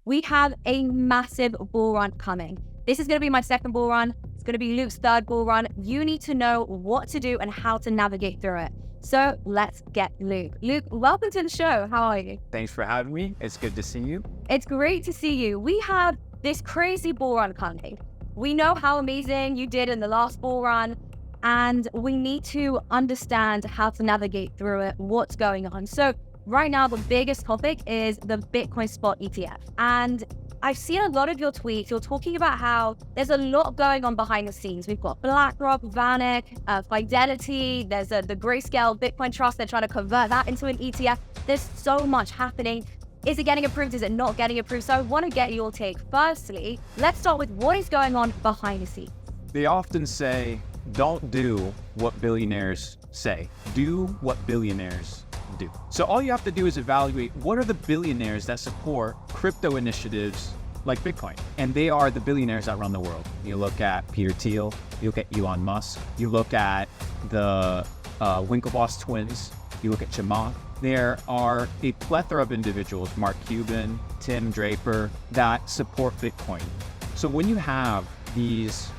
we have a massive bull run coming. This is going to be my second bull run. It's going to be Luke's third bull run. You need to know what to do and how to navigate through it. So let's get Luke. Luke, welcome to the show. How are you? Thanks for having me. It's good to see you. It's great to see you. We have this crazy bull run coming. We know how amazing you did in the last bull run, and we need to understand how to navigate through it, what's going on. So right now, the biggest topic is the Bitcoin spot ETF. And I've seen a lot of your tweets. You're talking about how there's a lot going on behind the scenes. We've got BlackRock, VanEck, Fidelity. There's the Grayscale Bitcoin Trust. They're trying to convert that into an ETF. There's so much happening. Is it getting approved? Is it not getting approved? So I want to get your take. Firstly, let's start with what is going on behind the scenes. They often say, don't do what billionaires say. Do what billionaires do. So all you have to do is evaluate what are the billionaires that support crypto initiatives like Bitcoin. And they are the billionaires that run the world. You look at Peter Thiel, you look at Elon Musk, you look at the Winklevoss twins, you look at Chamath. There are a plethora of individuals, Mark Cuban, Tim Draper, that support Bitcoin. So when you have these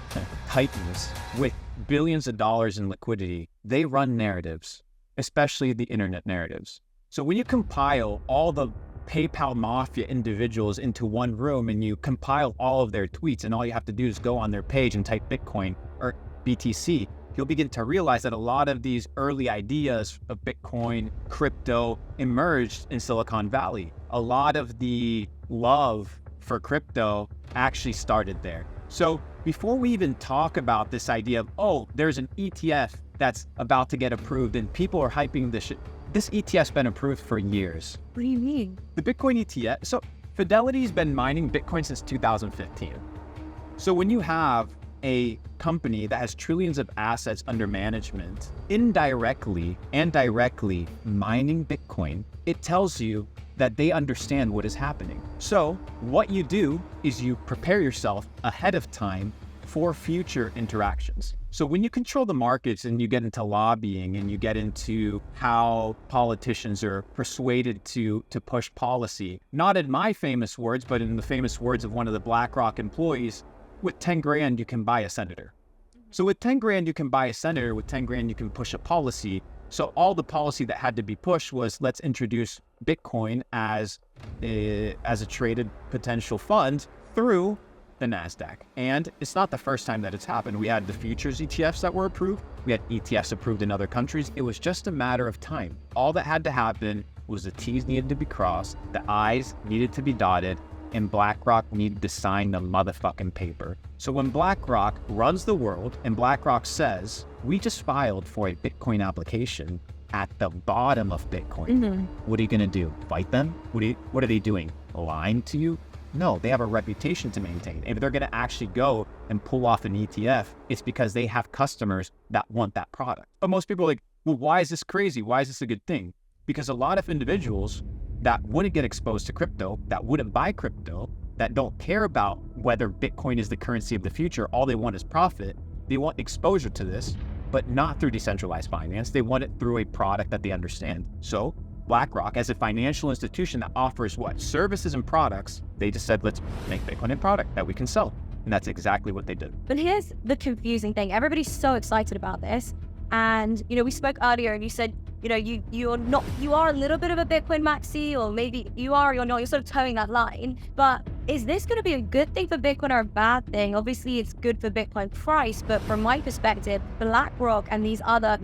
titans with billions of dollars in liquidity, they run narratives, especially the internet narratives. So when you compile all the PayPal mafia individuals into one room and you compile all of their tweets, and all you have to do is go on their page and type Bitcoin or BTC, you'll begin to realize that a lot of these early ideas of Bitcoin, crypto, emerged in Silicon Valley. A lot of the love for crypto actually started there. So before we even talk about this idea of, oh, there's an ETF that's about to get approved and people are hyping this shit, this ETF's been approved for years. What do you mean? The Bitcoin ETF, so Fidelity's been mining Bitcoin since 2015. So when you have a company that has trillions of assets under management, indirectly and directly mining Bitcoin, it tells you that they understand what is happening. So what you do is you prepare yourself ahead of time for future interactions. So when you control the markets and you get into lobbying and you get into how politicians are persuaded to push policy, not in my famous words, but in the famous words of one of the BlackRock employees, with 10 grand, you can buy a senator. So with 10 grand, you can buy a senator. With 10 grand, you can push a policy. So all the policy that had to be pushed was, let's introduce Bitcoin as a traded potential fund through the NASDAQ. And it's not the first time that it's happened. We had the futures ETFs that were approved. We had ETFs approved in other countries. It was just a matter of time. All that had to happen was the T's needed to be crossed, the I's needed to be dotted, and BlackRock needed to sign the motherfucking paper. So when BlackRock runs the world and BlackRock says, we just filed for a Bitcoin application at the bottom of Bitcoin, what are you gonna do? Fight them? What are they doing? Lying to you? No, they have a reputation to maintain. If they're gonna actually go and pull off an ETF, it's because they have customers that want that product. But most people are like, well, why is this crazy? Why is this a good thing? Because a lot of individuals that wouldn't get exposed to crypto, that wouldn't buy crypto, that don't care about whether Bitcoin is the currency of the future, all they want is profit. They want exposure to this, but not through decentralized finance. They want it through a product that they understand. So BlackRock, as a financial institution that offers what? Services and products, they just said, let's make Bitcoin a product that we can sell. And that's exactly what they did. But here's the confusing thing. Everybody's so excited about this. And, we spoke earlier and you said, you are a little bit of a Bitcoin maxi, or maybe you are, you're not, you're sort of towing that line. But is this going to be a good thing for Bitcoin or a bad thing? Obviously, it's good for Bitcoin price, but from my perspective, BlackRock and these other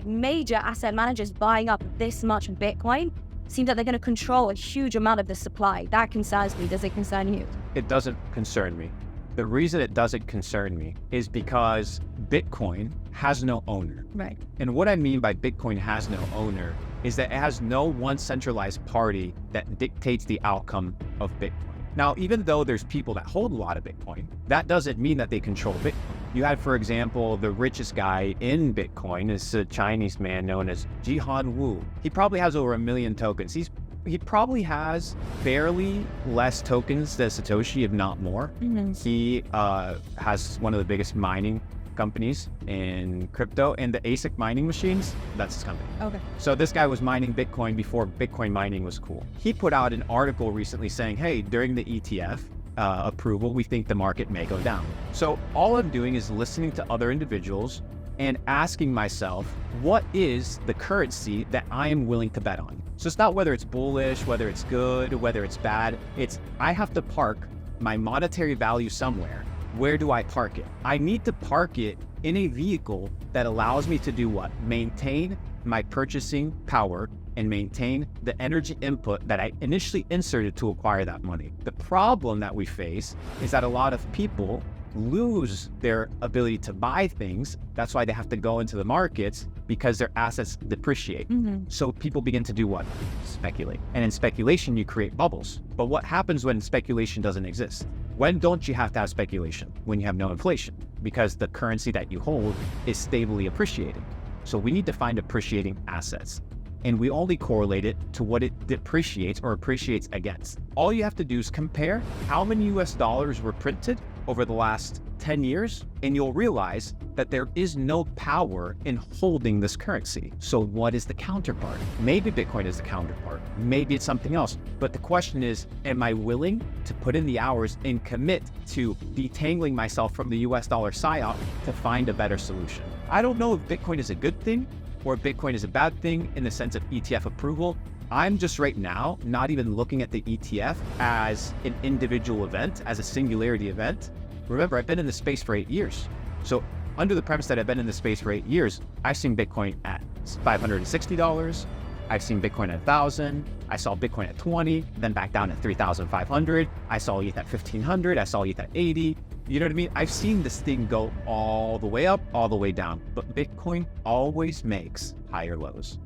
major asset managers buying up this much Bitcoin seems that they're going to control a huge amount of the supply. That concerns me. Does it concern you? It doesn't concern me. The reason it doesn't concern me is because Bitcoin has no owner. Right. And what I mean by Bitcoin has no owner is that it has no one centralized party that dictates the outcome of Bitcoin. Now, even though there's people that hold a lot of Bitcoin, that doesn't mean that they control Bitcoin. You had, for example, the richest guy in Bitcoin is a Chinese man known as Jihan Wu. He probably has over 1 million tokens. He probably has barely less tokens than Satoshi, if not more. He has one of the biggest mining companies in crypto, and the ASIC mining machines, that's his company. Okay. So this guy was mining Bitcoin before Bitcoin mining was cool. He put out an article recently saying, hey, during the ETF approval, we think the market may go down. So all I'm doing is listening to other individuals and asking myself, what is the currency that I am willing to bet on? So it's not whether it's bullish, whether it's good, whether it's bad. It's I have to park my monetary value somewhere. Where do I park it? I need to park it in a vehicle that allows me to do what? Maintain my purchasing power and maintain the energy input that I initially inserted to acquire that money. The problem that we face is that a lot of people lose their ability to buy things. That's why they have to go into the markets, because their assets depreciate. So people begin to do what? Speculate. And in speculation, you create bubbles. But what happens when speculation doesn't exist? When don't you have to have speculation? When you have no inflation, because the currency that you hold is stably appreciating. So we need to find appreciating assets. And we only correlate it to what it depreciates or appreciates against. All you have to do is compare how many US dollars were printed over the last 10 years, and you'll realize that there is no power in holding this currency. So what is the counterpart? Maybe Bitcoin is the counterpart. Maybe it's something else. But the question is, am I willing to put in the hours and commit to detangling myself from the US dollar psyop to find a better solution? I don't know if Bitcoin is a good thing or Bitcoin is a bad thing in the sense of ETF approval. I'm just right now not even looking at the ETF as an individual event, as a singularity event. Remember, I've been in the space for 8 years. So under the premise that I've been in the space for 8 years, I've seen Bitcoin at $560. I've seen Bitcoin at 1,000. I saw Bitcoin at 20, then back down at 3,500. I saw ETH at 1,500. I saw ETH at 80. You know what I mean? I've seen this thing go all the way up, all the way down, but Bitcoin always makes higher lows.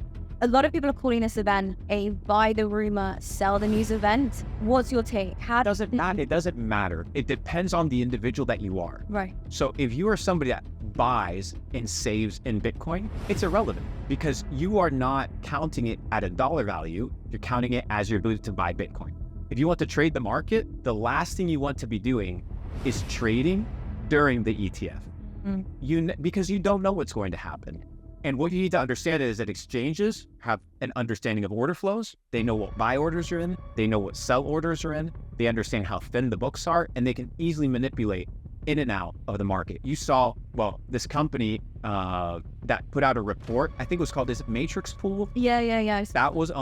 A lot of people are calling this event a buy the rumor, sell the news event. What's your take? How does it matter? It doesn't matter. It depends on the individual that you are. Right. So if you are somebody that buys and saves in Bitcoin, it's irrelevant because you are not counting it at a dollar value. You're counting it as your ability to buy Bitcoin. If you want to trade the market, the last thing you want to be doing is trading during the ETF. Because you don't know what's going to happen. And what you need to understand is that exchanges have an understanding of order flows. They know what buy orders are in. They know what sell orders are in. They understand how thin the books are, and they can easily manipulate in and out of the market. You saw, well, this company that put out a report, I think it was called, is it Matrix Pool? Yeah. That's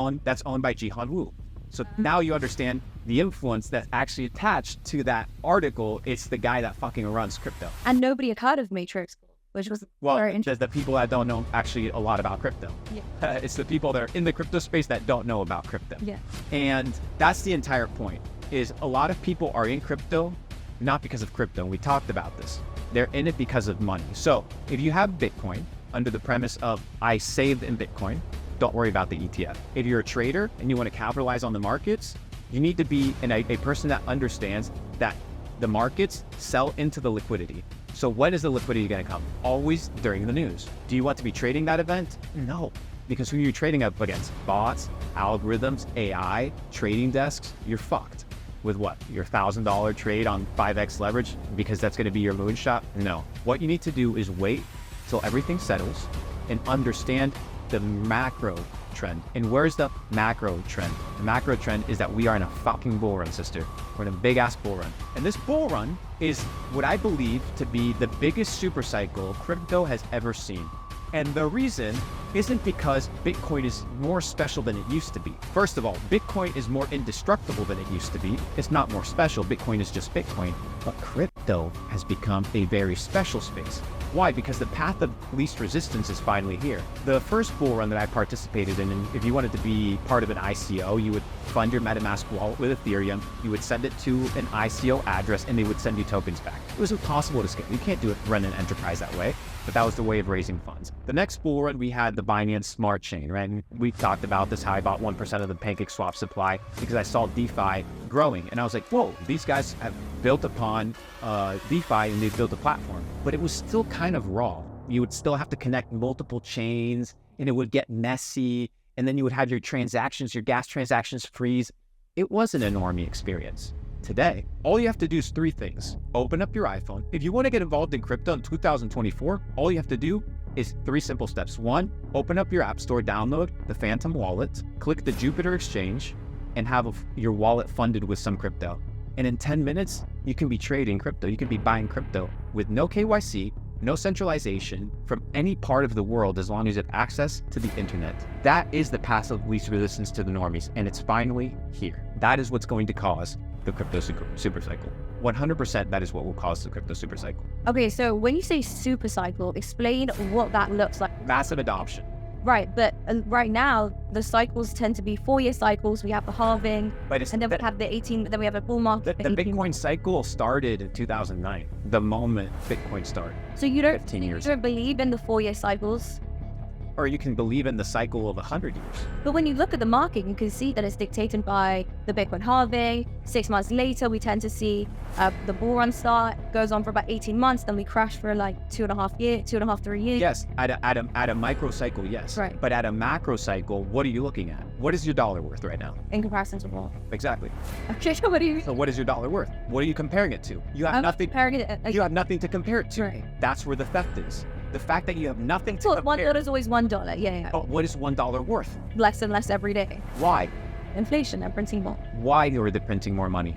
owned by Jihan Wu. So now you understand the influence that's actually attached to that article. It's the guy that fucking runs crypto. And nobody had heard of Matrix, which was very interesting. The people that don't know actually a lot about crypto. Yeah. It's the people that are in the crypto space that don't know about crypto. Yeah. And that's the entire point, is a lot of people are in crypto not because of crypto. We talked about this. They're in it because of money. So if you have Bitcoin under the premise of I saved in Bitcoin, don't worry about the ETF. If you're a trader and you want to capitalize on the markets, you need to be a person that understands that the markets sell into the liquidity. So when is the liquidity going to come? Always during the news. Do you want to be trading that event? No, because who are you trading up against? Bots, algorithms, AI, trading desks. You're fucked. With what? Your $1,000 trade on 5x leverage because that's going to be your moonshot? No. What you need to do is wait till everything settles and understand the macro trend. And where's the macro trend? The macro trend is that we are in a fucking bull run, sister. We're in a big ass bull run. And this bull run is what I believe to be the biggest super cycle crypto has ever seen. And the reason isn't because Bitcoin is more special than it used to be. First of all, Bitcoin is more indestructible than it used to be. It's not more special. Bitcoin is just Bitcoin. But crypto has become a very special space. Why? Because the path of least resistance is finally here. The first bull run that I participated in, and if you wanted to be part of an ICO, you would fund your MetaMask wallet with Ethereum, you would send it to an ICO address, and they would send you tokens back. It was impossible to scale. You can't run an enterprise that way, but that was the way of raising funds. The next bull run, we had the Binance Smart Chain, right? And we talked about this, how I bought 1% of the PancakeSwap supply because I saw DeFi growing. And I was like, whoa, these guys have built upon DeFi and they've built a platform. But it was still kind of raw. You would still have to connect multiple chains and it would get messy. And then you would have your transactions, your gas transactions freeze. It wasn't a normie experience. today, all you have to do is 3 things. Open up your iPhone. If you want to get involved in crypto in 2024, all you have to do is 3 simple steps. 1, open up your app store, download the Phantom wallet, click the Jupiter exchange, and have your wallet funded with some crypto. And in 10 minutes, you can be trading crypto. You can be buying crypto with no KYC, no centralization from any part of the world, as long as you have access to the internet. That is the path of least resistance to the normies, and it's finally here. That is what's going to cause the crypto super cycle. 100% that is what will cause the crypto super cycle. Okay, so when you say super cycle, explain what that looks like. Massive adoption. Right, but right now the cycles tend to be 4-year cycles. We have the halving, and then we have the 18. Then we have a bull market. The Bitcoin cycle started in 2009. The moment Bitcoin started. So you don't 15 years. You don't believe in the 4-year cycles, or you can believe in the cycle of 100 years. But when you look at the market, you can see that it's dictated by the Bitcoin halving. 6 months later, we tend to see the bull run start. Goes on for about 18 months, then we crash for like 2.5, 3 years. Yes, at a micro cycle, yes. Right. But at a macro cycle, what are you looking at? What is your dollar worth right now? In comparison to what? Exactly. Okay, so what do you mean? So what is your dollar worth? What are you comparing it to? You have nothing. You have nothing to compare it to. Right. That's where the theft is. The fact that you have nothing to compare. $1 is always $1. Yeah. But what is $1 worth? Less and less every day. Why? Inflation and printing more. Why are they printing more money?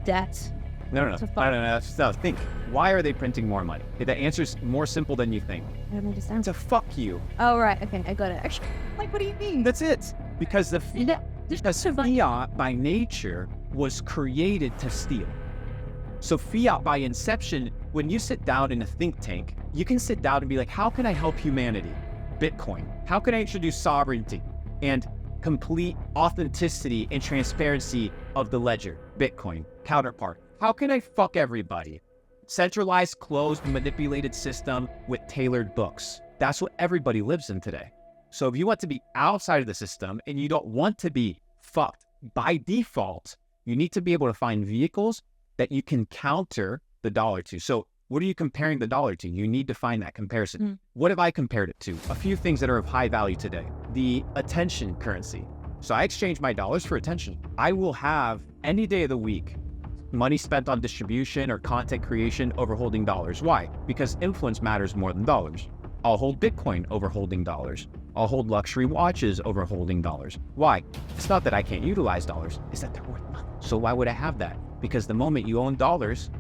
Debt. No. Think. Why are they printing more money? The answer is more simple than you think. I don't understand. To fuck you. Oh, right. Okay, I got it. Actually, like, what do you mean? That's it. Because fiat by nature was created to steal. So fiat by inception, when you sit down in a think tank, you can sit down and be like, how can I help humanity? Bitcoin. How can I introduce sovereignty and complete authenticity and transparency of the ledger? Bitcoin. Counterpart. How can I fuck everybody? Centralized, closed, manipulated system with tailored books. That's what everybody lives in today. So if you want to be outside of the system and you don't want to be fucked by default, you need to be able to find vehicles that you can counter the dollar to. So what are you comparing the dollar to? You need to find that comparison. What have I compared it to? A few things that are of high value today. The attention currency. So I exchange my dollars for attention. I will have any day of the week money spent on distribution or content creation over holding dollars. Why? Because influence matters more than dollars. I'll hold Bitcoin over holding dollars. I'll hold luxury watches over holding dollars. Why? It's not that I can't utilize dollars, it's that they're worth nothing. So why would I have that? Because the moment you own dollars,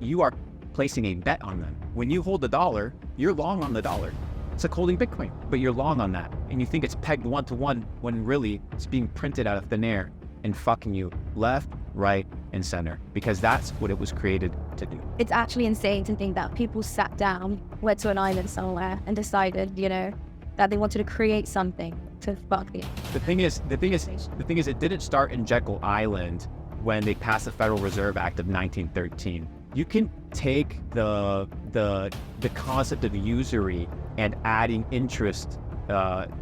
you are placing a bet on them. When you hold the dollar, you're long on the dollar. It's like holding Bitcoin, but you're long on that. And you think it's pegged 1-to-1 when really it's being printed out of thin air and fucking you left, right, and center, because that's what it was created to do. It's actually insane to think that people sat down, went to an island somewhere and decided, that they wanted to create something to fuck you. The thing is, it didn't start in Jekyll Island when they passed the Federal Reserve Act of 1913. You can take the concept of usury and adding interest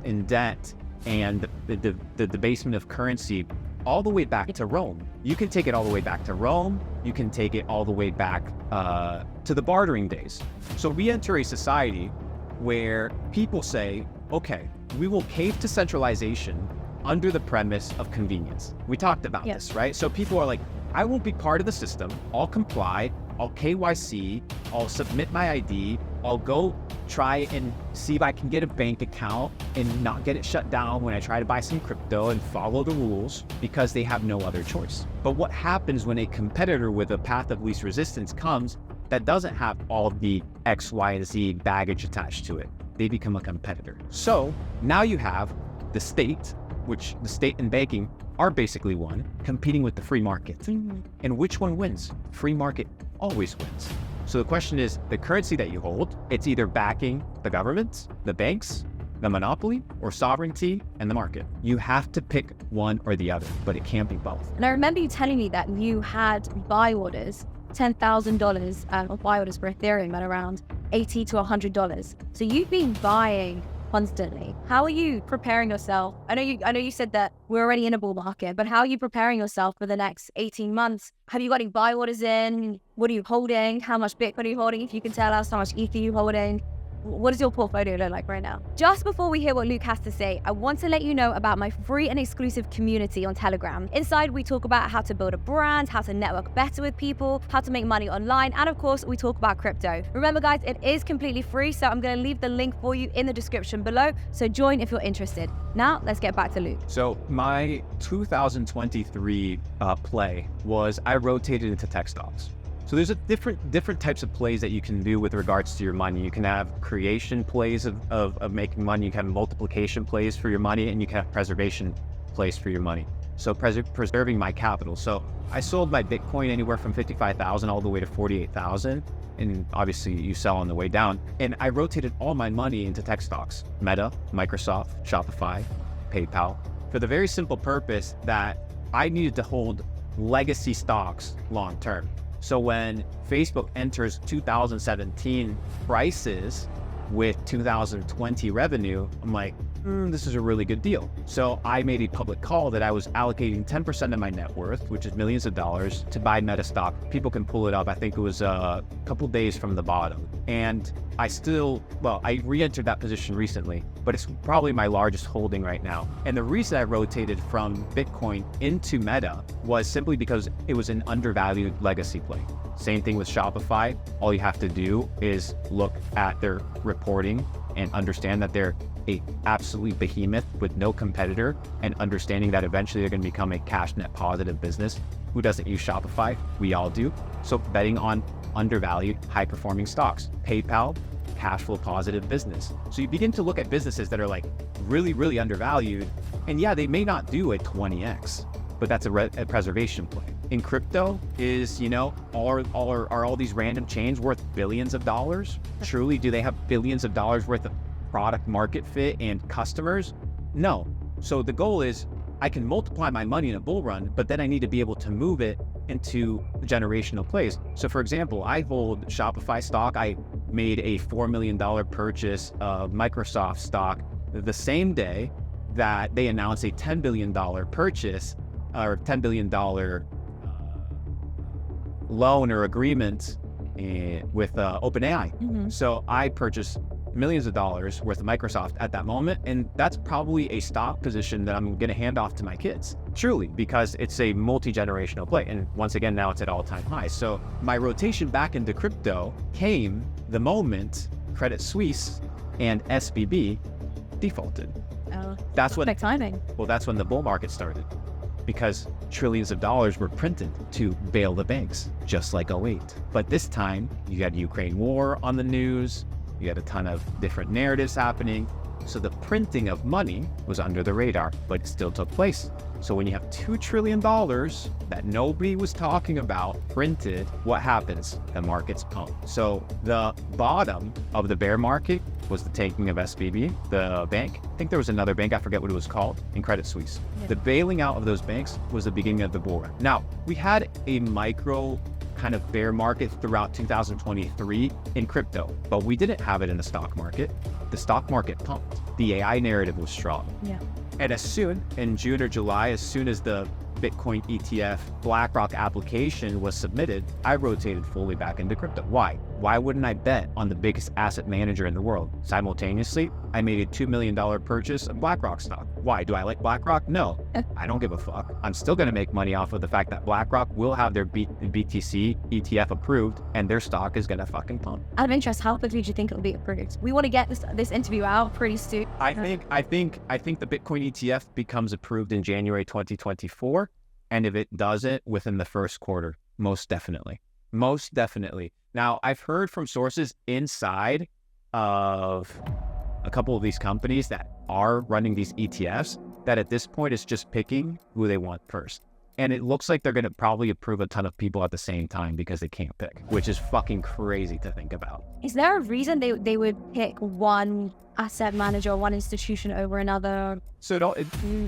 in debt and the debasement of currency all the way back to Rome. You can take it all the way back to Rome. You can take it all the way back to the bartering days. So we enter a society where people say, okay, we will cave to centralization under the premise of convenience. We talked about this, right? So people are like, I won't be part of the system. I'll comply. I'll KYC. I'll submit my ID. I'll go try and see if I can get a bank account and not get it shut down when I try to buy some crypto and follow the rules, because they have no other choice. But what happens when a competitor with a path of least resistance comes that doesn't have all the X, Y, and Z baggage attached to it? They become a competitor. So now you have the state, which the state and banking are basically one, competing with the free market. And which one wins? Free market always wins. So the question is, the currency that you hold, it's either backing the government, the banks, the monopoly, or sovereignty and the market. You have to pick one or the other, but it can't be both. And I remember you telling me that you had buy orders, $10,000 of buy orders for Ethereum at around $80 to $100. So you've been buying constantly. How are you preparing yourself? I know you said that we're already in a bull market, but how are you preparing yourself for the next 18 months? Have you got any buy orders in? What are you holding? How much Bitcoin are you holding? If you can tell us how much ETH are you holding? What does your portfolio look like right now? Just before we hear what Luke has to say, I want to let you know about my free and exclusive community on Telegram. Inside, we talk about how to build a brand, how to network better with people, how to make money online, and of course, we talk about crypto. Remember guys, it is completely free, so I'm going to leave the link for you in the description below, so join if you're interested. Now, let's get back to Luke. So my 2023 play was I rotated into tech stocks. So there's a different types of plays that you can do with regards to your money. You can have creation plays of making money. You can have multiplication plays for your money, and you can have preservation plays for your money. So preserving my capital. So I sold my Bitcoin anywhere from 55,000 all the way to 48,000. And obviously you sell on the way down. And I rotated all my money into tech stocks: Meta, Microsoft, Shopify, PayPal, for the very simple purpose that I needed to hold legacy stocks long term. So when Facebook enters 2017 prices with 2020 revenue, I'm like, this is a really good deal. So I made a public call that I was allocating 10% of my net worth, which is millions of dollars, to buy Meta stock. People can pull it up. I think it was a couple days from the bottom. And I re-entered that position recently, but it's probably my largest holding right now. And the reason I rotated from Bitcoin into Meta was simply because it was an undervalued legacy play. Same thing with Shopify. All you have to do is look at their reporting and understand that they're a absolute behemoth with no competitor, and understanding that eventually they're going to become a cash net positive business. Who doesn't use Shopify? We all do. So betting on undervalued, high performing stocks. PayPal, cash flow positive business. So you begin to look at businesses that are like really, really undervalued. And yeah, they may not do a 20x, but that's a preservation play. In crypto is, are all these random chains worth billions of dollars? Truly, do they have billions of dollars worth of product market fit and customers? No. So the goal is I can multiply my money in a bull run, but then I need to be able to move it into generational plays. So for example, I hold Shopify stock. I made a $4 million purchase of Microsoft stock the same day that they announced a $10 billion purchase or $10 billion loan or agreement with OpenAI. So I purchased millions of dollars worth of Microsoft at that moment. And that's probably a stock position that I'm going to hand off to my kids, truly, because it's a multi-generational play. And once again, now it's at all-time highs. So my rotation back into crypto came the moment Credit Suisse and SVB defaulted. Oh, that's perfect timing. Well, that's when the bull market started, because trillions of dollars were printed to bail the banks, just like '08. But this time, you had Ukraine war on the news. You had a ton of different narratives happening. So the printing of money was under the radar, but it still took place. So when you have $2 trillion that nobody was talking about printed, what happens? The markets pump. So the bottom of the bear market was the tanking of SVB, the bank. I think there was another bank, I forget what it was called, in Credit Suisse. Yeah. The bailing out of those banks was the beginning of the bull run. Now, we had a micro kind of bear market throughout 2023 in crypto, but we didn't have it in the stock market. The stock market pumped. The AI narrative was strong. Yeah. And as soon, in June or July, as soon as the Bitcoin ETF BlackRock application was submitted, I rotated fully back into crypto. Why? Why wouldn't I bet on the biggest asset manager in the world? Simultaneously, I made a $2 million purchase of BlackRock stock. Why? Do I like BlackRock? No, I don't give a fuck. I'm still going to make money off of the fact that BlackRock will have their BTC ETF approved, and their stock is going to fucking pump. Out of interest, how quickly do you think it'll be approved? We want to get this interview out pretty soon. I think the Bitcoin ETF becomes approved in January 2024, and if it doesn't, within the first quarter, most definitely. Most definitely. Now, I've heard from sources inside of a couple of these companies that are running these ETFs that at this point it's just picking who they want first. And it looks like they're going to probably approve a ton of people at the same time because they can't pick, which is fucking crazy to think about. Is there a reason they would pick one asset manager or one institution over another? So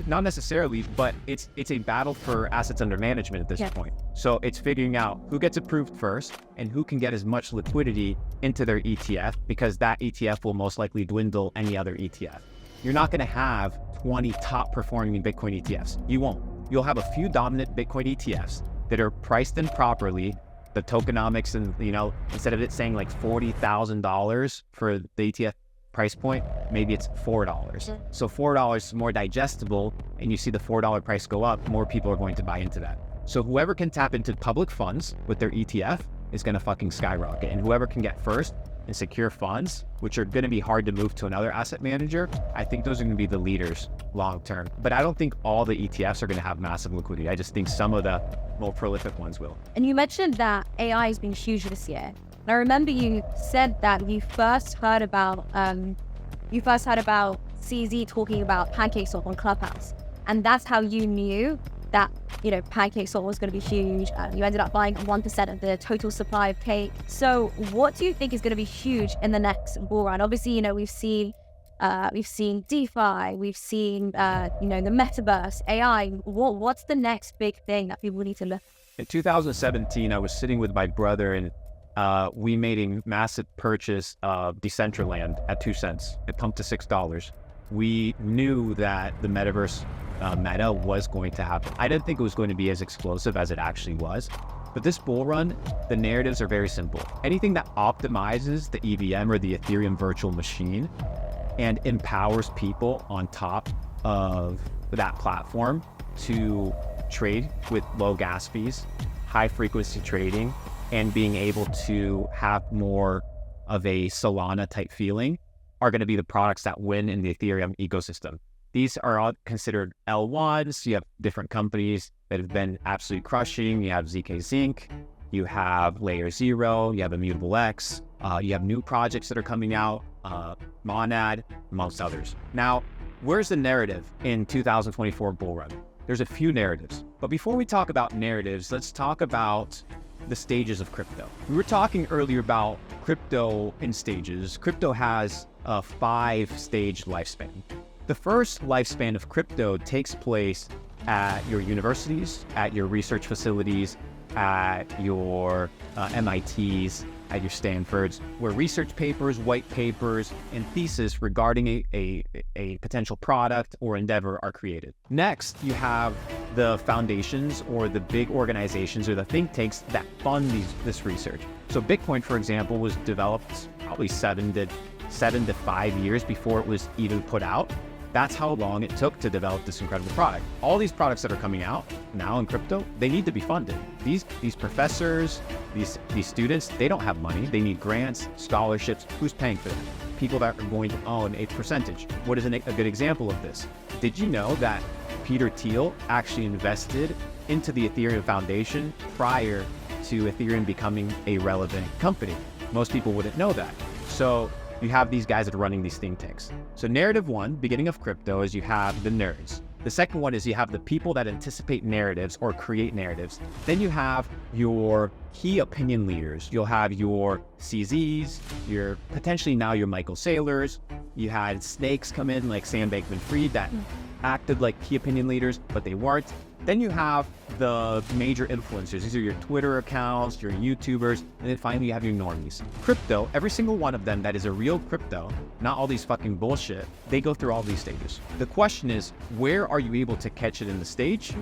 not necessarily, but it's a battle for assets under management at this point. So it's figuring out who gets approved first and who can get as much liquidity into their ETF, because that ETF will most likely dwindle any other ETF. You're not going to have 20 top performing Bitcoin ETFs. You won't. You'll have a few dominant Bitcoin ETFs that are priced in properly, the tokenomics, and instead of it saying like $40,000 for the ETF price point, maybe it's $4. So $4 is more digestible, and you see the $4 price go up, more people are going to buy into that. So whoever can tap into public funds with their ETF is going to fucking skyrocket, and whoever can get first and secure funds, which are going to be hard to move to another asset manager, I think those are going to be the leaders long term. But I don't think all the ETFs are going to have massive liquidity. I just think some of the more prolific ones will. And you mentioned that AI has been huge this year. And I remember you said that you first heard about CZ talking about PancakeSwap on Clubhouse, and that's how you knew that PancakeSwap was going to be huge. You ended up buying 1% of the total supply of cake. So what do you think is going to be huge in the next bull run? Obviously, we've seen DeFi, we've seen the metaverse, AI. What's the next big thing that people need to look? In 2017, I was sitting with my brother, and we made a massive purchase of Decentraland at 2 cents. It pumped to $6. We knew that the metaverse meta was going to happen. I didn't think it was going to be as explosive as it actually was. But this bull run, the narratives are very simple. Anything that optimizes the EVM or the Ethereum virtual machine and empowers people on top of that platform to trade with low gas fees, high frequency trading, and being able to have more of a Solana type feeling are going to be the products that win in the Ethereum ecosystem. These are all considered L1s. You have different companies that have been absolutely crushing. You have ZK Zinc, you have Layer 0, you have Immutable X, you have new projects that are coming out, Monad, amongst others. Now, where's the narrative in 2024 bull run? There's a few narratives. But before we talk about narratives, let's talk about the stages of crypto. We were talking earlier about crypto in stages. Crypto has a 5-stage lifespan. The first lifespan of crypto takes place at your universities, at your research facilities, at your MITs, at your Stanfords, where research papers, white papers, and theses regarding a potential product or endeavor are created. Next, you have the foundations or the big organizations or the think tanks that fund this research. So Bitcoin, for example, was developed probably 7 to 5 years before it was even put out. That's how long it took to develop this incredible product. All these products that are coming out now in crypto, they need to be funded. These professors, these students, they don't have money. They need grants, scholarships. Who's paying for them? People that are going to own a percentage. What is a good example of this? Did you know that Peter Thiel actually invested into the Ethereum Foundation prior to Ethereum becoming a relevant company? Most people wouldn't know that. So you have these guys that are running these think tanks. So narrative one, beginning of crypto, is you have the nerds. The second one is you have the people that anticipate narratives or create narratives. Then you have your key opinion leaders. You'll have your CZs, your potentially now your Michael Saylors. You had snakes come in like Sam Bankman-Fried that acted like key opinion leaders, but they weren't. Then you have the major influencers. These are your Twitter accounts, your YouTubers, and then finally you have your normies. Crypto, every single one of them that is a real crypto, not all these fucking bullshit, they go through all these stages. The question is, where are you able to catch it in the stage?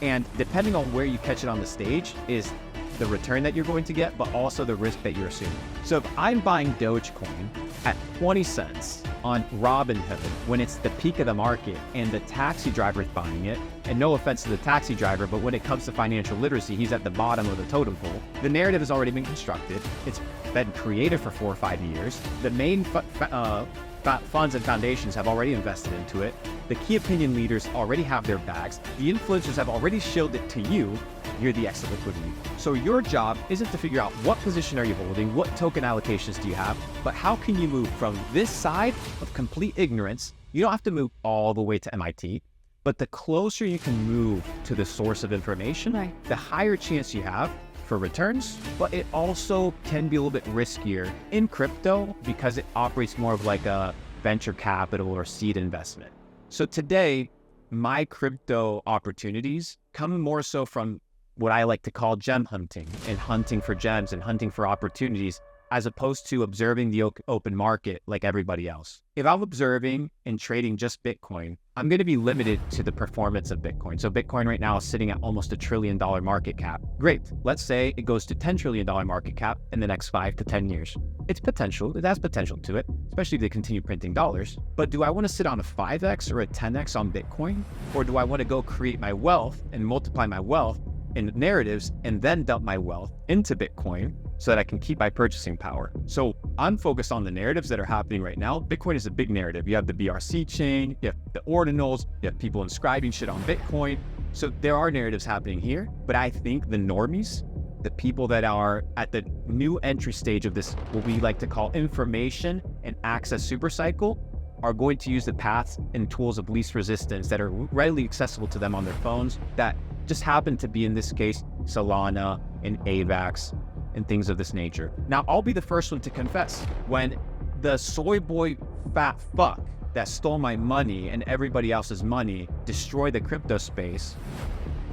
And depending on where you catch it on the stage is the return that you're going to get, but also the risk that you're assuming. So if I'm buying Dogecoin at 20 cents on Robinhood when it's the peak of the market and the taxi driver is buying it, and no offense to the taxi driver, but when it comes to financial literacy, he's at the bottom of the totem pole. The narrative has already been constructed. It's been created for 4 or 5 years. The main funds and foundations have already invested into it. The key opinion leaders already have their bags. The influencers have already showed it to you. You're the exit liquidity. So your job isn't to figure out what position are you holding, what token allocations do you have, but how can you move from this side of complete ignorance? You don't have to move all the way to MIT, but the closer you can move to the source of information, right, the higher chance you have for returns, but it also can be a little bit riskier in crypto because it operates more of like a venture capital or seed investment. So today, my crypto opportunities come more so from what I like to call gem hunting and hunting for gems and hunting for opportunities as opposed to observing the open market like everybody else. If I'm observing and trading just Bitcoin, I'm going to be limited to the performance of Bitcoin. So Bitcoin right now is sitting at almost $1 trillion market cap. Great. Let's say it goes to $10 trillion market cap in the next 5 to 10 years. It's potential. It has potential to it, especially if they continue printing dollars. But do I want to sit on a 5x or a 10x on Bitcoin? Or do I want to go create my wealth and multiply my wealth in narratives and then dump my wealth into Bitcoin so that I can keep my purchasing power? So I'm focused on the narratives that are happening right now. Bitcoin is a big narrative. You have the BRC chain, you have the ordinals, you have people inscribing shit on Bitcoin. So there are narratives happening here, but I think the normies, the people that are at the new entry stage of this, what we like to call information and access supercycle, are going to use the paths and tools of least resistance that are readily accessible to them on their phones that just happen to be, in this case, Solana and AVAX and things of this nature. Now, I'll be the first one to confess, when the soy boy fat fuck that stole my money and everybody else's money destroyed the crypto space,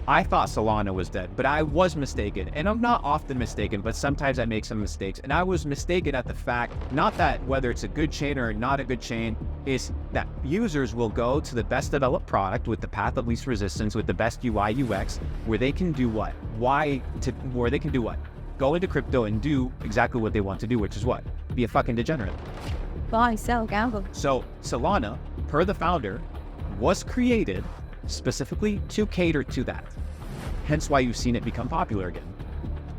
I thought Solana was dead, but I was mistaken. And I'm not often mistaken, but sometimes I make some mistakes. And I was mistaken at the fact, not that whether it's a good chain or not a good chain, is that users will go to the best developed product with the path of least resistance, with the best UI UX, where they can do what? Where they can do what? Go into crypto and do exactly what they want to do, which is what? Be a fucking degenerate. Buy, sell, gamble. So Solana, per the founder, was created specifically to cater to that. Hence why you've seen it become popular again.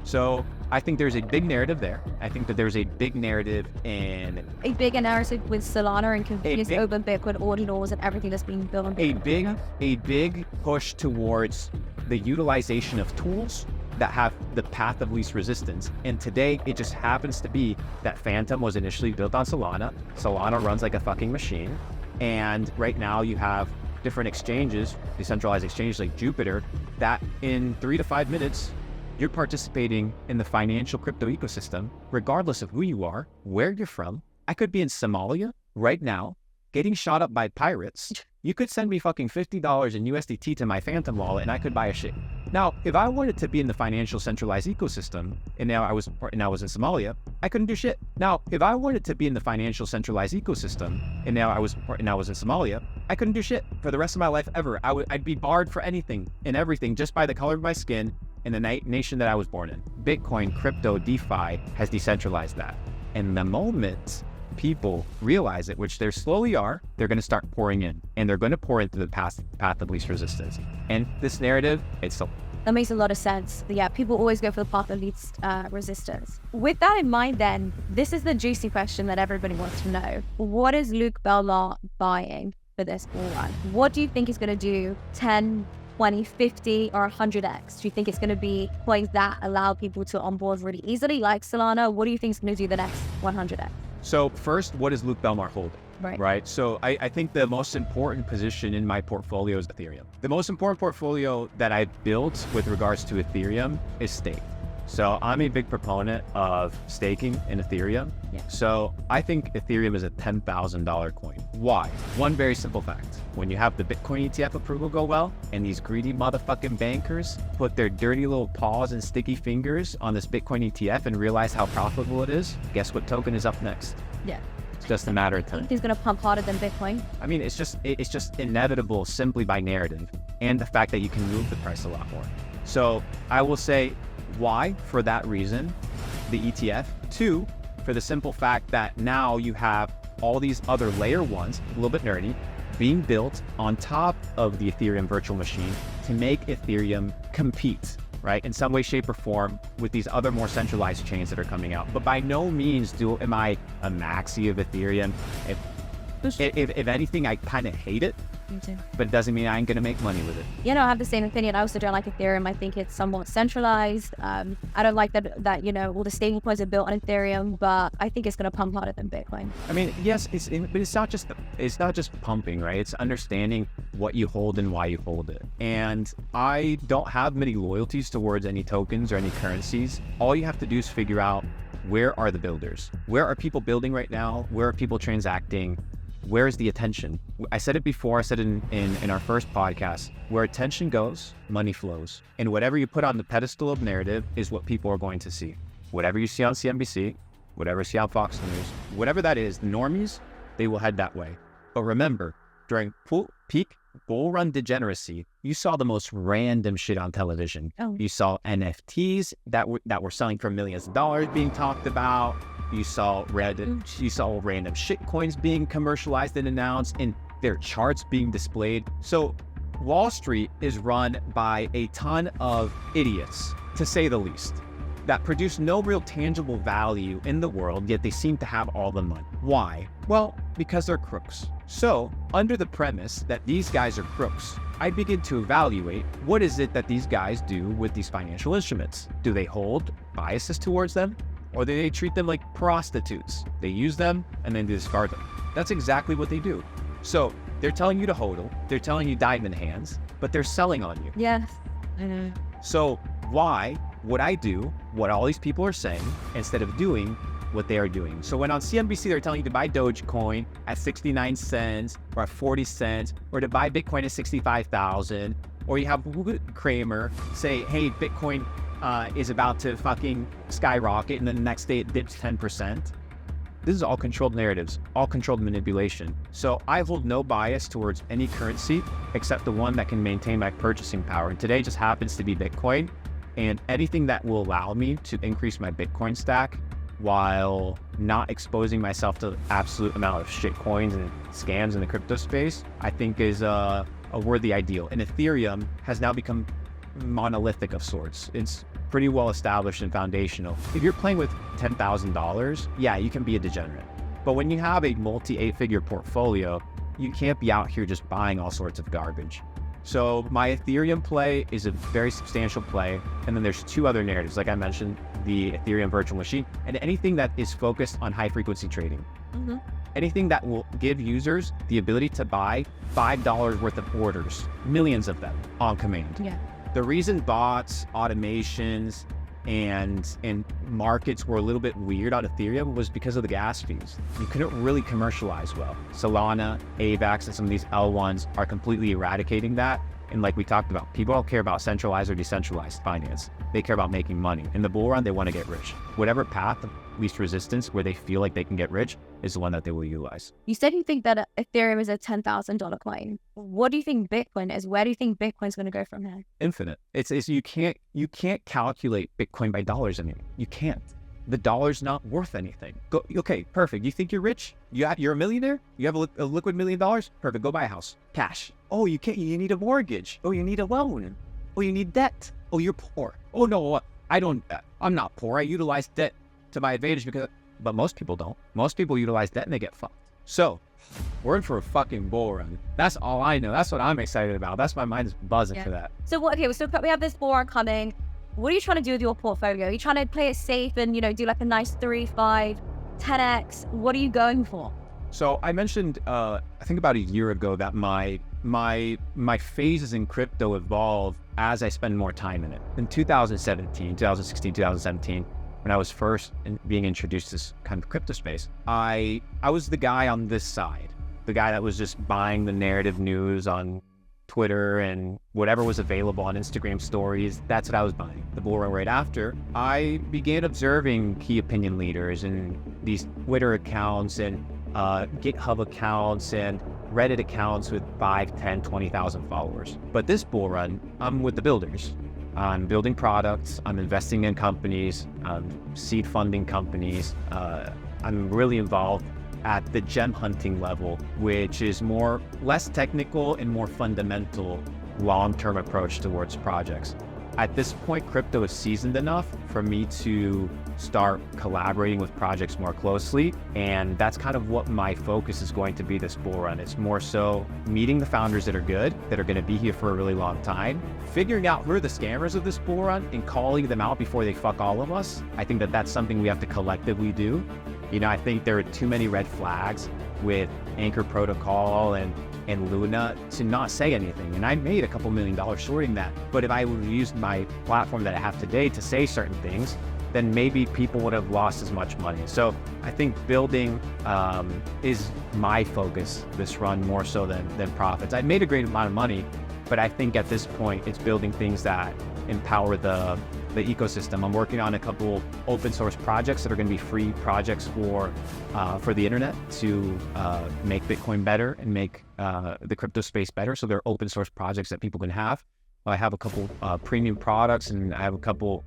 So I think there's a big narrative there. I think that there's a big narrative in... A bigger narrative with Solana and confused open Bitcoin ordinals and everything that's being built on Bitcoin. A big push towards the utilization of tools that have the path of least resistance. And today, it just happens to be that Phantom was initially built on Solana. Solana runs like a fucking machine. And right now you have different exchanges, decentralized exchanges like Jupiter, that in 3 to 5 minutes, you're participating in the financial crypto ecosystem, regardless of who you are, where you're from. I could be in Somalia right now, getting shot up by pirates. You could send me fucking $50 in USDT to my Phantom wallet and I could buy a shit. Now, if I wanted to be in the financial centralized ecosystem, and now I was in Somalia, I couldn't do shit. Now, if I wanted to be in the financial centralized ecosystem, and now I was in Somalia, I couldn't do shit for the rest of my life ever. I'd be barred for anything and everything just by the color of my skin and the nation that I was born in. Bitcoin, crypto, DeFi has decentralized that. And the moment people realize it, which they slowly are, they're going to start pouring in, and they're going to pour into the path of least resistance. And this narrative, that makes a lot of sense. Yeah, people always go for the path of least resistance. With that in mind, then, this is the juicy question that everybody wants to know. What is Luke Belmar buying for this bull run? What do you think is going to do 10, 20, 50, or 100x? Do you think it's going to be coins that allow people to onboard really easily, like Solana? What do you think is going to do the next 100x? So first, what is Luke Belmar holding? Right. So I think the most important position in my portfolio is Ethereum. The most important portfolio that I've built with regards to Ethereum is stake. So I'm a big proponent of staking in Ethereum. Yeah. So I think Ethereum is a $10,000 coin. Why? One very simple fact. When you have the Bitcoin ETF approval go well, and these greedy motherfucking bankers put their dirty little paws and sticky fingers on this Bitcoin ETF and realize how profitable it is, guess what token is up next? Yeah. It's just a matter of time. I think he's going to pump harder than Bitcoin. I mean, it's just inevitable simply by narrative and the fact that you can move the price a lot more. So I will say, why? For that reason, the ETF. 2, for the simple fact that now you have all these other layer ones, a little bit nerdy, being built on top of the Ethereum virtual machine to make Ethereum compete, right, in some way, shape, or form with these other more centralized chains that are coming out. But by no means am I a maxi of Ethereum. If anything, I kind of hate it. Me too. But it doesn't mean I ain't gonna make money with it. You know, I have the same opinion. I also don't like Ethereum. I think it's somewhat centralized. I don't like that you know, all the stable coins are built on Ethereum, but I think it's going to pump harder than Bitcoin. I mean, yes, but it's not just pumping, right? It's understanding what you hold and why you hold it. And I don't have many loyalties towards any tokens or any currencies. All you have to do is figure out, where are the builders? Where are people building right now? Where are people transacting? Where is the attention? I said it before, I said it in our first podcast, where attention goes, money flows. And whatever you put on the pedestal of narrative is what people are going to see. Whatever you see on CNBC, whatever Seattle Fox News, whatever that is, the normies, they will head that way. But remember, during peak bull run degeneracy, you saw the most random shit on television. Oh. You saw NFTs that were selling for millions of dollars being talked about. You saw random shit coins being commercialized and announced, and their charts being displayed. So Wall Street is run by a ton of idiots, to say the least, that produce no real tangible value in the world, yet they seem to have all the money. Why? Well, because they're crooks. So, under the premise that these guys are crooks, I begin to evaluate what is it that these guys do with these financial instruments. Do they hold biases towards them? Or do they treat them like prostitutes? They use them and then discard them. That's exactly what they do. So, they're telling you to hodl, they're telling you diamond hands, but they're selling on you. Yes, I know. So, why would I do what all these people are saying instead of doing what they are doing? So when on CNBC they're telling you to buy Dogecoin at 69 cents or at 40 cents, or to buy Bitcoin at 65,000, or you have Kramer say, hey, Bitcoin is about to fucking skyrocket, and then the next day it dips 10%. This is all controlled narratives, all controlled manipulation. So I hold no bias towards any currency except the one that can maintain my purchasing power. And today just happens to be Bitcoin. And anything that will allow me to increase my Bitcoin stack while not exposing myself to the absolute amount of shit coins and scams in the crypto space, I think is a worthy ideal. And Ethereum has now become monolithic of sorts. It's pretty well established and foundational. If you're playing with $10,000, yeah, you can be a degenerate. But when you have a multi-8-figure portfolio, you can't be out here just buying all sorts of garbage. So my Ethereum play is a very substantial play. And then there's two other narratives, like I mentioned, the Ethereum virtual machine, and anything that is focused on high frequency trading. Mm-hmm. Anything that will give users the ability to buy $5 worth of orders, millions of them on command. Yeah. The reason bots, automations, and markets were a little bit weird on Ethereum was because of the gas fees. You couldn't really commercialize well. Solana, AVAX, and some of these L1s are completely eradicating that. And like we talked about, people don't care about centralized or decentralized finance. They care about making money. In the bull run, they want to get rich. Whatever path of least resistance where they feel like they can get rich is the one that they will utilize. You said you think that Ethereum is a $10,000 coin. What do you think Bitcoin is? Where do you think Bitcoin's going to go from here? Infinite. It's you can't calculate Bitcoin by dollars anymore. You can't. The dollar's not worth anything. Okay, perfect. You think you're rich? You're a millionaire? You have a liquid $1 million? Perfect. Go buy a house. Cash. Oh, you can't. You need a mortgage. Oh, you need a loan. Oh, you need debt. Oh, you're poor. Oh no, I'm not poor. I utilize debt to my advantage but most people don't. Most people utilize debt and they get fucked. So we're in for a fucking bull run. That's all I know. That's what I'm excited about. That's my mind is buzzing for that. So we have this bull run coming. What are you trying to do with your portfolio? Are you trying to play it safe and, do like a nice 3, 5, 10x? What are you going for? So I mentioned, I think about a year ago that my phases in crypto evolve as I spend more time in it. In 2016, 2017, when I was first being introduced to this kind of crypto space, I was the guy on this side, the guy that was just buying the narrative news on Twitter and whatever was available on Instagram stories. That's what I was buying. The bull run right after, I began observing key opinion leaders and these Twitter accounts and GitHub accounts and Reddit accounts with 5, 10, 20,000 followers. But this bull run, I'm with the builders. I'm building products, I'm investing in companies, I'm seed funding companies. I'm really involved at the gem hunting level, which is less technical and more fundamental long-term approach towards projects. At this point, crypto is seasoned enough for me to start collaborating with projects more closely. And that's kind of what my focus is going to be this bull run. It's more so meeting the founders that are good, that are going to be here for a really long time, figuring out who are the scammers of this bull run and calling them out before they fuck all of us. I think that that's something we have to collectively do. I think there are too many red flags with Anchor Protocol and Luna to not say anything. And I made a couple $1 million shorting that. But if I would have used my platform that I have today to say certain things, then maybe people would have lost as much money. So I think building is my focus this run more so than profits. I made a great amount of money, but I think at this point it's building things that empower the the ecosystem. I'm working on a couple open source projects that are going to be free projects for the internet to make Bitcoin better and make the crypto space better. So they're open source projects that people can have. I have a couple premium products, and I have a couple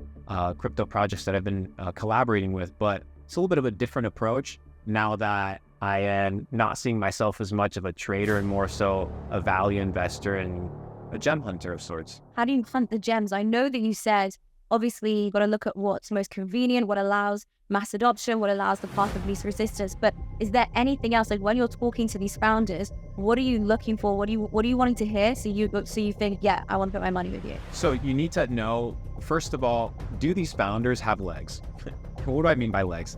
crypto projects that I've been collaborating with, but it's a little bit of a different approach now that I am not seeing myself as much of a trader and more so a value investor and a gem hunter of sorts. How do you hunt the gems? I know that you said, obviously, you've got to look at what's most convenient, what allows mass adoption, what allows the path of least resistance. But is there anything else? Like when you're talking to these founders, what are you looking for? What are you wanting to hear? So you think, yeah, I want to put my money with you. So you need to know, first of all, do these founders have legs? What do I mean by legs?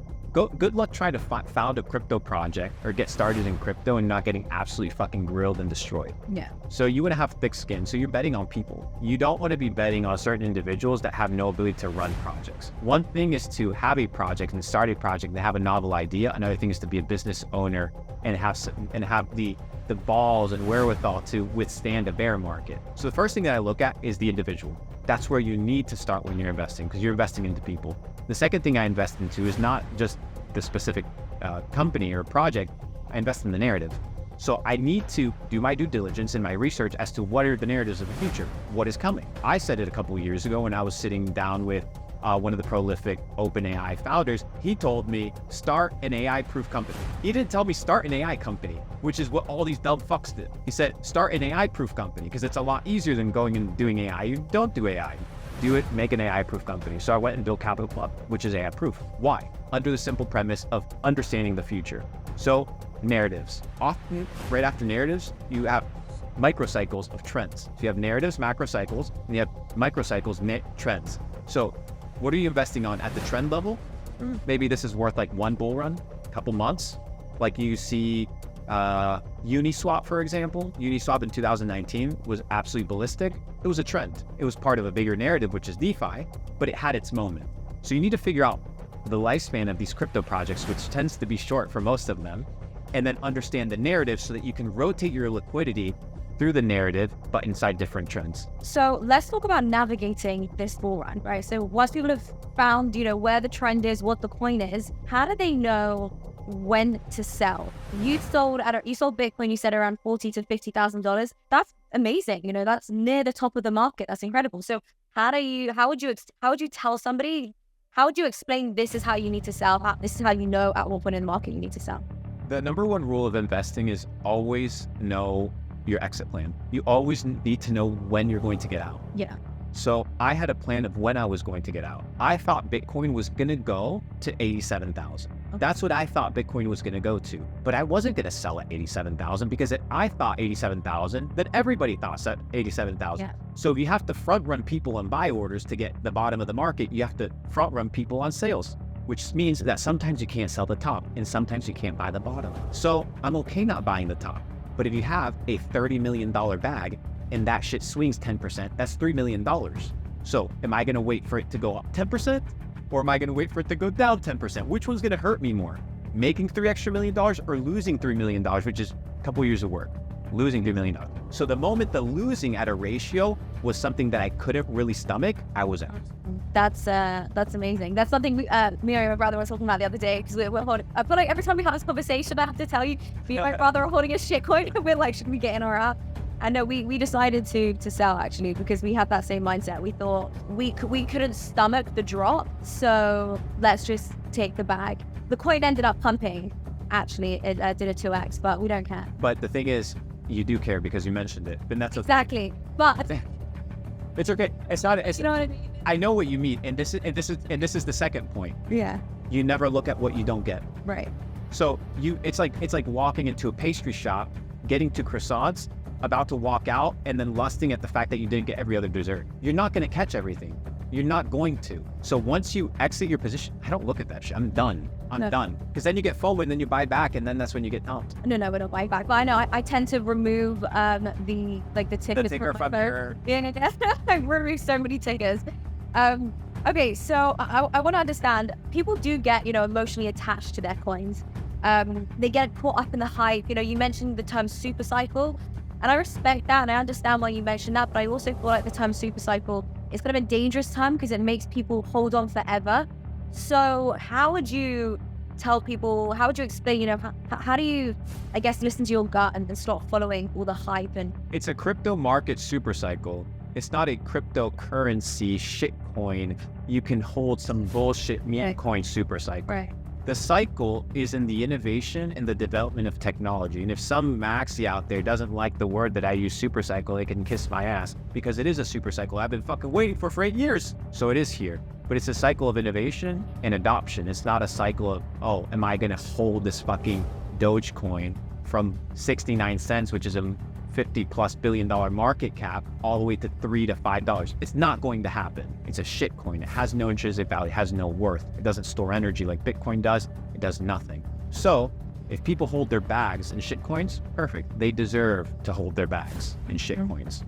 Good luck trying to found a crypto project or get started in crypto and not getting absolutely fucking grilled and destroyed. Yeah. So you want to have thick skin. So you're betting on people. You don't want to be betting on certain individuals that have no ability to run projects. One thing is to have a project and start a project and have a novel idea. Another thing is to be a business owner and have the balls and wherewithal to withstand a bear market. So the first thing that I look at is the individual. That's where you need to start when you're investing, because you're investing into people. The second thing I invest into is not just the specific company or project. I invest in the narrative. So I need to do my due diligence and my research as to what are the narratives of the future, what is coming. I said it a couple of years ago when I was sitting down with one of the prolific OpenAI founders. He told me, start an AI-proof company. He didn't tell me start an AI company, which is what all these dumb fucks did. He said, start an AI-proof company, because it's a lot easier than going and doing AI. You don't do AI. Do it, make an AI-proof company. So I went and built Capital Club, which is AI-proof. Why? Under the simple premise of understanding the future. So narratives. Often, right after narratives, you have microcycles of trends. So you have narratives, macrocycles, and you have microcycles, trends. So what are you investing on at the trend level? Maybe this is worth like one bull run, a couple months. Like you see Uniswap, for example. Uniswap in 2019 was absolutely ballistic. It was a trend. It was part of a bigger narrative, which is DeFi, but it had its moment. So you need to figure out the lifespan of these crypto projects, which tends to be short for most of them, and then understand the narrative so that you can rotate your liquidity through the narrative, but inside different trends. So let's talk about navigating this bull run, right? So once people have found, where the trend is, what the coin is, how do they know when to sell? You sold Bitcoin, you said around $40,000 to $50,000. That's amazing. That's near the top of the market. That's incredible. So how would you tell somebody, how would you explain this is how you need to sell? This is how you know at what point in the market you need to sell? The number one rule of investing is always know your exit plan. You always need to know when you're going to get out. Yeah. So I had a plan of when I was going to get out. I thought Bitcoin was going to go to 87,000. Okay. That's what I thought Bitcoin was going to go to. But I wasn't going to sell at 87,000 because I thought 87,000, then everybody thought 87,000. Yeah. So if you have to front run people on buy orders to get the bottom of the market, you have to front run people on sales, which means that sometimes you can't sell the top and sometimes you can't buy the bottom. So I'm okay not buying the top. But if you have a $30 million bag and that shit swings 10%, that's $3 million. So am I going to wait for it to go up 10%? Or am I going to wait for it to go down 10%? Which one's going to hurt me more? Making $3 million or losing $3 million, which is a couple years of work, losing $3 million. So the moment the losing at a ratio was something that I couldn't really stomach, I was out. That's amazing. That's something me and my brother were talking about the other day, because we're holding, I feel like every time we have this conversation, I have to tell you, me and my brother are holding a shitcoin, and we're like, should we get in or out? And no, we decided to sell, actually, because we had that same mindset. We thought we couldn't stomach the drop, so let's just take the bag. The coin ended up pumping. Actually, it did a 2x, but we don't care. But the thing is, you do care because you mentioned it. But that's exactly. But it's okay. It's not. You know what I mean? I know what you mean, and this is the second point. Yeah. You never look at what you don't get. Right. So it's like walking into a pastry shop, getting two croissants, about to walk out, and then lusting at the fact that you didn't get every other dessert. You're not going to catch everything. You're not going to. So once you exit your position, I don't look at that shit. I'm done. I'm done. Because then you get FOMO and then you buy back, and then that's when you get dumped. No, we don't buy back. But I know I tend to remove the tickets. The ticker from your... Yeah, I remove so many tickers. Okay, so I want to understand. People do get emotionally attached to their coins. They get caught up in the hype. You mentioned the term super cycle, and I respect that, and I understand why you mentioned that. But I also feel like the term super cycle It's kind of a dangerous term because it makes people hold on forever. So how would you tell people, how would you explain, how do you, I guess, listen to your gut and stop following all the hype? And it's a crypto market super cycle. It's not a cryptocurrency shitcoin. You can hold some bullshit meme coin super cycle. Right. The cycle is in the innovation and the development of technology. And if some maxi out there doesn't like the word that I use, super cycle, they can kiss my ass, because it is a super cycle I've been fucking waiting for 8 years. So it is here. But it's a cycle of innovation and adoption. It's not a cycle of, oh, am I gonna hold this fucking Dogecoin from 69 cents, which is a $50+ billion market cap, all the way to $3 to $5. It's not going to happen. It's a shit coin. It has no intrinsic value, it has no worth. It doesn't store energy like Bitcoin does. It does nothing. So if people hold their bags in shit coins, perfect. They deserve to hold their bags in shit coins.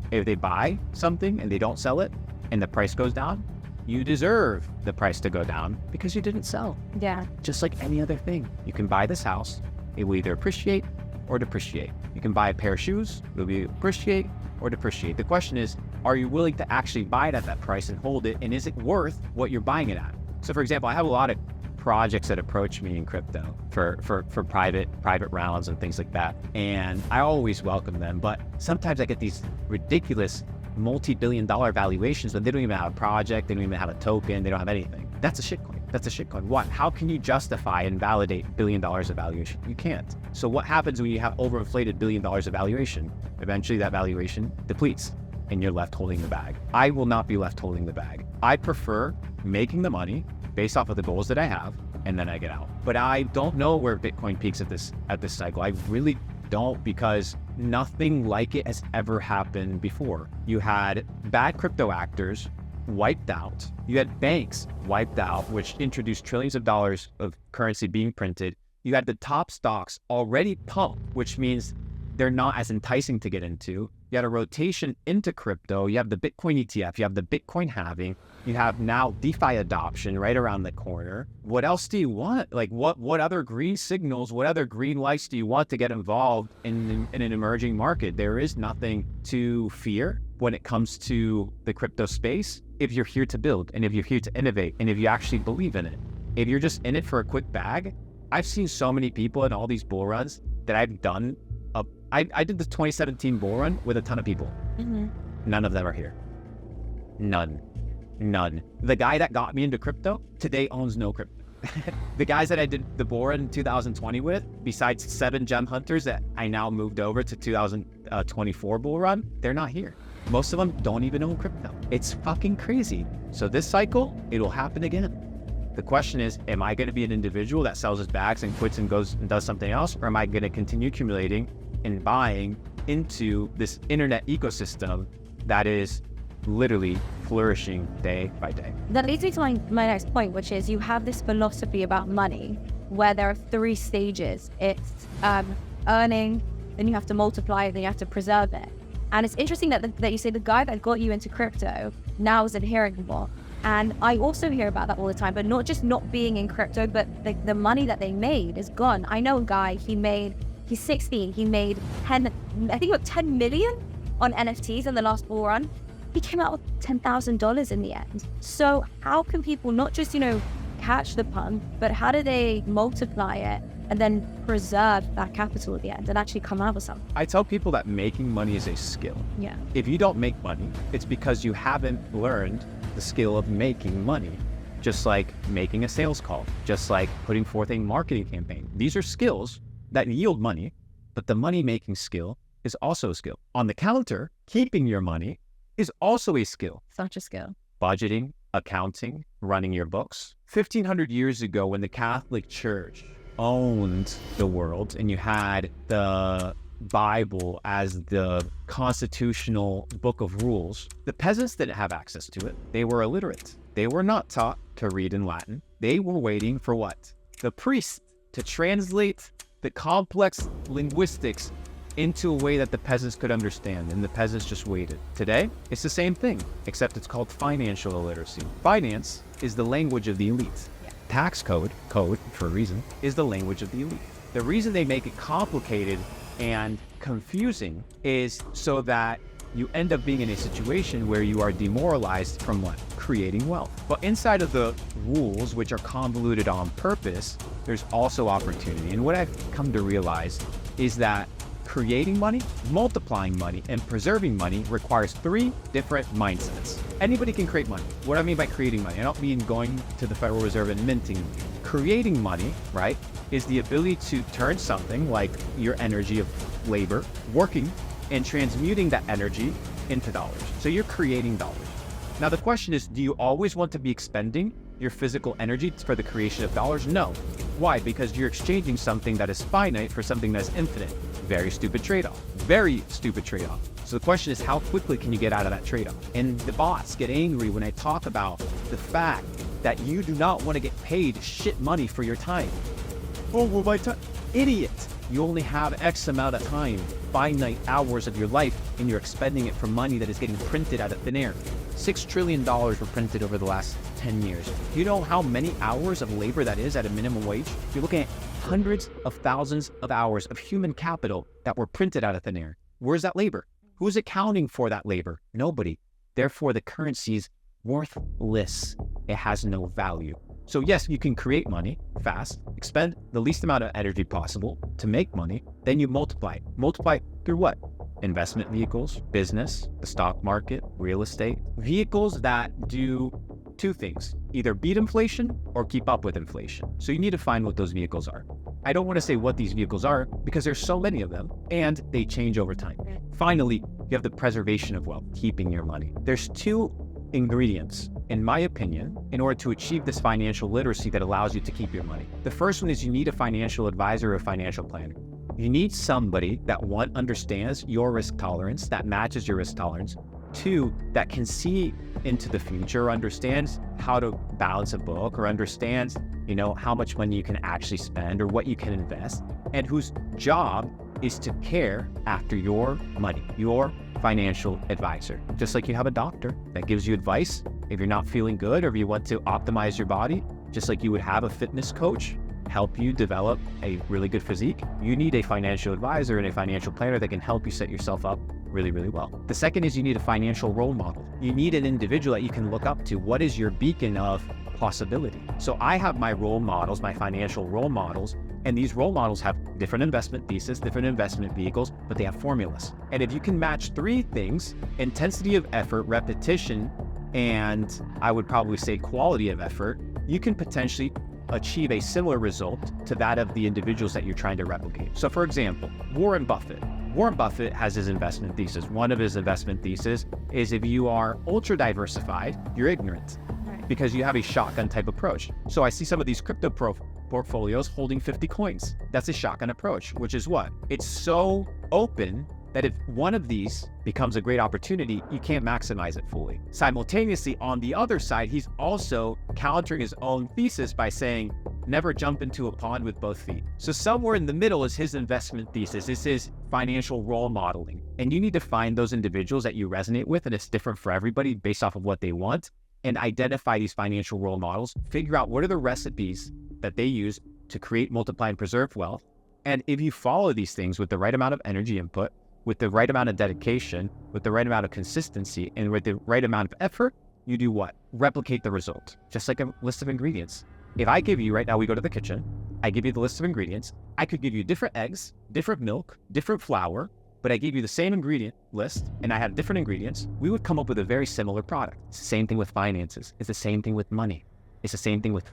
If they buy something and they don't sell it and the price goes down, you deserve the price to go down because you didn't sell. Yeah. Just like any other thing. You can buy this house, it will either appreciate or depreciate. You can buy a pair of shoes, it will be appreciate or depreciate. The question is, are you willing to actually buy it at that price and hold it? And is it worth what you're buying it at? So for example, I have a lot of projects that approach me in crypto for private rounds and things like that. And I always welcome them, but sometimes I get these ridiculous multi-billion-dollar valuations when they don't even have a project, they don't even have a token, they don't have anything. That's a shitcoin. That's a shitcoin. What? How can you justify and validate $1 billion of valuation? You can't. So what happens when you have overinflated $1 billion of valuation? Eventually that valuation depletes and you're left holding the bag. I will not be left holding the bag. I prefer making the money based off of the goals that I have, and then I get out. But I don't know where Bitcoin peaks at this cycle. I really don't, because nothing like it has ever happened before. You had bad crypto actors wiped out. You had banks wiped out, which introduced trillions of dollars of currency being printed. You had the top stocks already pumped, which means they're not as enticing to get into. You had a rotation into crypto. You have the Bitcoin ETF. You have the Bitcoin halving. You have now DeFi adoption right around the corner. What else do you want? Like what other green signals, what other green lights do you want to get involved in an emerging market? There is nothing to fear when it comes to the crypto space if you're here to build and if you're here to innovate and if you actually believe in it. If you're just in it for a quick bag, I've seen so many people in all these bull runs that I've done. I did the 2017 bull run with a ton of people. None of them are here. None. The guy that got me into crypto today owns no crypto. The guys that I did the bull run in 2020 with, besides 7 gem hunters that I now moved over to 2024 bull run, they're not here. Most of them don't even own crypto. It's fucking crazy. So this cycle, it'll happen again. The question is, am I going to be an individual that sells his bags and quits and goes and does something else? Or am I going to continue accumulating and buying into this internet ecosystem that is literally flourishing day by day? That leads me to my next point, which is you have this philosophy about money where there are 3 stages. It's earning, then you have to multiply it, then you have to preserve it. And it's interesting that you say the guy that got you into crypto now isn't here anymore. And I also hear about that all the time, but not just not being in crypto, but the money that they made is gone. I know a guy, he's 16, he made 10 million on NFTs in the last bull run. He came out with $10,000 in the end. So how can people not just, catch the pump, but how do they multiply it and then preserve that capital at the end and actually come out with something? I tell people that making money is a skill. Yeah. If you don't make money, it's because you haven't learned the skill of making money. Just like making a sales call, just like putting forth a marketing campaign. These are skills that yield money, but the money-making skill is also a skill. On the counter, keeping your money is also a skill. Such a skill. Budgeting, accounting, running your books. 1,500 years ago, when the Catholic Church owned the world and you had the Bible as the constitutional book of rules, the peasants didn't have access to it. They were illiterate. They were not taught to read in Latin. They were waiting for what? The priest to translate the complex linguistics into a way that the peasants could understand, and the peasants just waited. Today, it's the same thing, except it's called financial illiteracy. Finance is the language of the elite. Yeah. Tax code for a reason, is the language of the elite. The reason they make it complicated and confusing is so that you end up being in a situation where you are demoralized from what? Creating wealth. But inside of the rules, which are convoluted on purpose, there's also opportunity. And what I've come to realize is that creating money, multiplying money, and preserving money requires 3 different mindsets. Anybody can create money. What do I mean by creating money? I don't mean going to the Federal Reserve and minting. Creating money, right, is the ability to turn something like your energy of labor, working, and transmuting that energy into dollars. So you're creating dollars. Now the question is, do you always want to be expending your physical energy for the creation of dollars? No. Why? Because you're exchanging something that is finite for something that is infinite. Very stupid trade-off. Very stupid trade-off. So the question is, how quickly can you get out of that trade-off? And the bots get angry when I talk about the fact that you do not want to get paid shit money for your time. Oh, well, my time. Idiot. You only have X amount of time, finite hours of your life, and you're expending it for money that is getting printed out of thin air. $6 trillion were printed over the last 10 years. Do you know how many hours of labor that is at a minimum wage? You're looking at hundreds of thousands of hours of human capital that were printed out of thin air. Where's that labor? Who's accounting for that labor? Nobody. Therefore, the currency's worthless. It has no value. So yes, you can create money fast, expend the least amount of energy possible to make money, then you multiply it. Multiply through what? Investment vehicles, business, the stock market, real estate. Vehicles that do 2 things, either beat inflation or keep up with inflation. So you need to find what those vehicles are. I don't want to say what these vehicles are because there's so many of them and they change over time. Finally, you have the preservation of wealth, keeping your money. There's 2 ingredients, in my opinion, in order to achieve this financial literacy that allows you to keep your money. The first one is you need a financial advisor or a financial planner. You need somebody that, 1, understands your risk tolerance, that matches your risk tolerance. 2, that can see into the future, understands how to balance a book, or understands, how much money you can actually spend or what you can invest, and whose job is to care after your money, your financial advisor. Just like you have a doctor that gives you advice if you're not feeling good or if you want to optimize your body, just like you would have a fitness coach help you develop a really good physique, you need a financial advisor and a financial planner that can help you set yourself up really, really well. The second is you need a financial role model. You need an individual that you can look up to. What is your beacon of possibility? So I have my role models, my financial role models, and these role models have different investment theses, different investment vehicles, but they have formulas. And if you can match 3 things, intensity of effort, repetition, and I would probably say quality of effort, you can potentially achieve a similar result to that of the individuals that you're trying to replicate. So for example, Warren Buffett. Warren Buffett has his investment thesis. One of his investment thesis is if you are ultra diversified, you're ignorant because you have a shotgun type approach. So I see some of these crypto portfolios holding 50 coins. That's a shotgun approach, which is what? It's so open that if one of these becomes a great opportunity, you can't maximize it fully. Simultaneously, on the other side, he's also countering his own thesis by saying, never jump into a pond with both feet. So somewhere in the middle is his investment thesis. This is financial role modeling. And you need to find those individuals that you resonate with, and it's different for everybody based off of what they want, and identify these financial role models, figure out what are the recipes that they use to create, multiply, and preserve wealth. And if you follow these things with the right amount of energy input, with the right amount of dedication, with the right amount of consistency, and with the right amount of effort, you do what? Replicate the result. Just like a list of ingredients. If I give you, right now we go to the kitchen, I give you the list of ingredients, I could give you different eggs, different milk, different flour, but I gave you the same ingredient list and I had different ingredients, we would come up with a very similar product. It's the same thing with finances. It's the same thing with money. It's the same thing with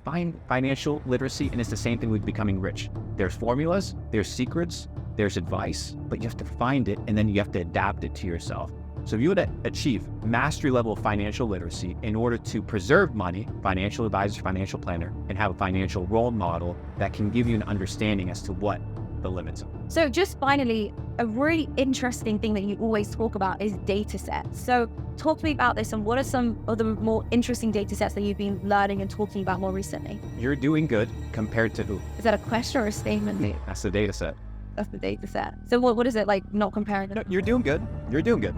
financial literacy, and it's the same thing with becoming rich. There's formulas, there's secrets, there's advice, but you have to find it and then you have to adapt it to yourself. So if you would achieve mastery level of financial literacy in order to preserve money, financial advisor, financial planner, and have a financial role model that can give you an understanding as to what the limits are. So just finally, a really interesting thing that you always talk about is data sets. So talk to me about this, and what are some of the more interesting data sets that you've been learning and talking about more recently? You're doing good compared to who? Is that a question or a statement? That's the data set. That's the data set. So what is it like, not comparing them? No, you're doing good. You're doing good.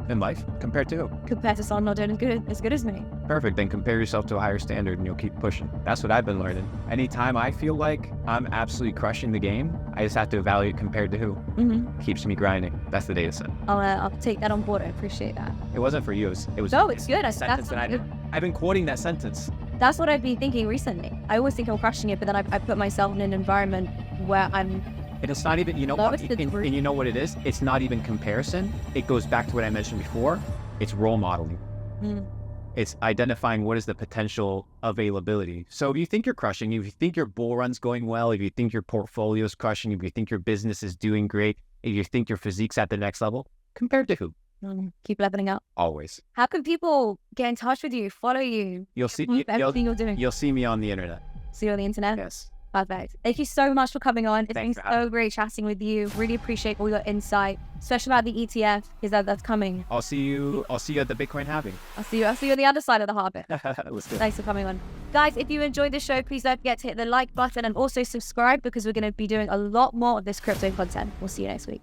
In life? Compared to who? compared to someone not doing as good as me. Perfect. Then compare yourself to a higher standard and you'll keep pushing. That's what I've been learning. Anytime I feel like I'm absolutely crushing the game, I just have to evaluate compared to who. Keeps me grinding. That's the data set. I'll take that on board. I appreciate that. It wasn't for you. It was No, it's good. a sentence that I've been quoting that sentence. That's what I've been thinking recently. I always think I'm crushing it, but then I put myself in an environment where I'm. And it's not even, you know what, and you know what it is? It's not even comparison. It goes back to what I mentioned before. It's role modeling. It's identifying what is the potential availability. So if you think you're crushing, if you think your bull run's going well, if you think your portfolio is crushing, if you think your business is doing great, if you think your physique's at the next level, compared to who? Keep leveling up. Always. How can people get in touch with you, follow you? You'll see everything you're doing. You'll see me on the internet. See you on the internet? Yes. Perfect. Thank you so much for coming on. It's Thanks been so great chatting with you. Really appreciate all your insight, especially about the ETF, because that's coming. I'll see you at the Bitcoin halving. I'll see you on the other side of the harvest. Let's do it. Thanks for coming on. Guys, if you enjoyed the show, please don't forget to hit the like button and also subscribe because we're going to be doing a lot more of this crypto content. We'll see you next week.